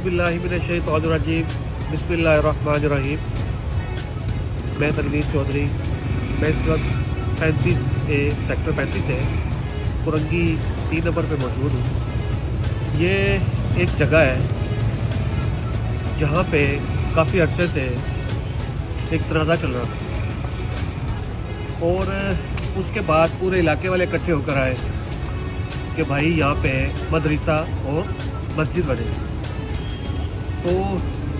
औज़ुबिल्लाहिमिनश्शैतानिर्रजीम बिस्मिल्लाहिर्रहमानिर्रहीम। मैं तनवीर चौधरी। मैं इस वक्त 35A सेक्टर 35 है कुरंगी 3 नंबर पे मौजूद हूँ। ये एक जगह है जहाँ पे काफ़ी अरसे से एक तनाज़ा चल रहा था और उसके बाद पूरे इलाके वाले इकट्ठे होकर आए कि भाई यहाँ पे मदरसा और मस्जिद बने। तो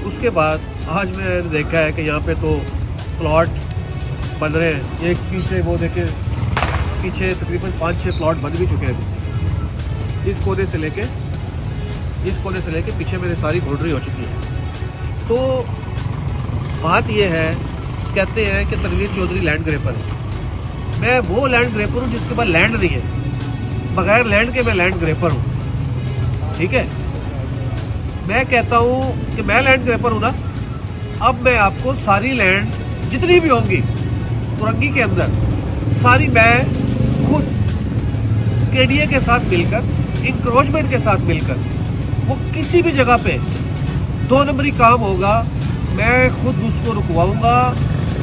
उसके बाद आज मैंने देखा है कि यहाँ पे तो प्लॉट बन रहे हैं। एक पीछे वो देखे, पीछे तकरीबन 5-6 प्लॉट बन भी चुके हैं। इस कोने से लेके पीछे मेरे सारी बाउंड्री हो चुकी है। तो बात ये है, कहते हैं कि तनवीर चौधरी लैंड ग्रेपर है। मैं वो लैंड ग्रेपर हूँ जिसके पास लैंड नहीं है। बगैर लैंड के मैं लैंड ग्रेपर हूँ, ठीक है। मैं कहता हूँ कि मैं लैंड ग्रेपर हूँ ना, अब मैं आपको सारी लैंड्स जितनी भी होंगी कुरंगी के अंदर, सारी मैं खुद केडीए के साथ मिलकर, इंक्रोचमेंट के साथ मिलकर, वो किसी भी जगह पे 2 नंबरी काम होगा, मैं खुद उसको रुकवाऊंगा,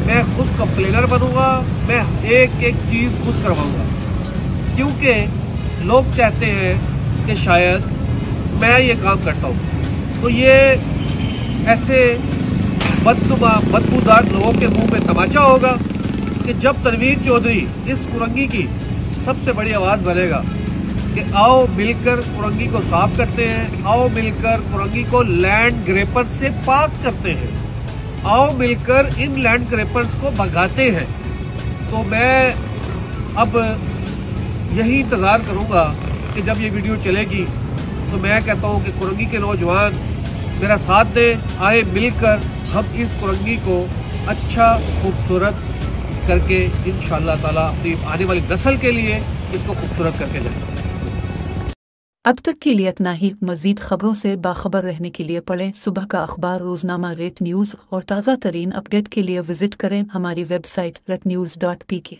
मैं खुद कंप्लेनर बनूंगा, मैं एक एक चीज़ खुद करवाऊंगा। क्योंकि लोग कहते हैं कि शायद मैं ये काम करता हूँ। तो ये ऐसे बदबूदार लोगों के मुंह में तमाचा होगा कि जब तनवीर चौधरी इस कुरंगी की सबसे बड़ी आवाज़ बनेगा कि आओ मिलकर कुरंगी को साफ करते हैं, आओ मिलकर कुरंगी को लैंड ग्रेपर से पाक करते हैं, आओ मिलकर इन लैंड ग्रेपर्स को भगाते हैं। तो मैं अब यही इंतज़ार करूँगा कि जब ये वीडियो चलेगी तो मैं कहता हूँ कि कुरंगी के नौजवान मेरा साथ दें, आए मिलकर हम इस कुरंगी को अच्छा खूबसूरत करके इंशाअल्लाह ताला अपनी आने वाली नस्ल के लिए इसको खूबसूरत करके जाएं। अब तक के लिए इतना ही। मज़ीद खबरों से बाखबर रहने के लिए पढ़ें सुबह का अखबार, रोजनामा रेट न्यूज़ और ताज़ा तरीन अपडेट के लिए विजिट करें हमारी वेबसाइट retnews.pk।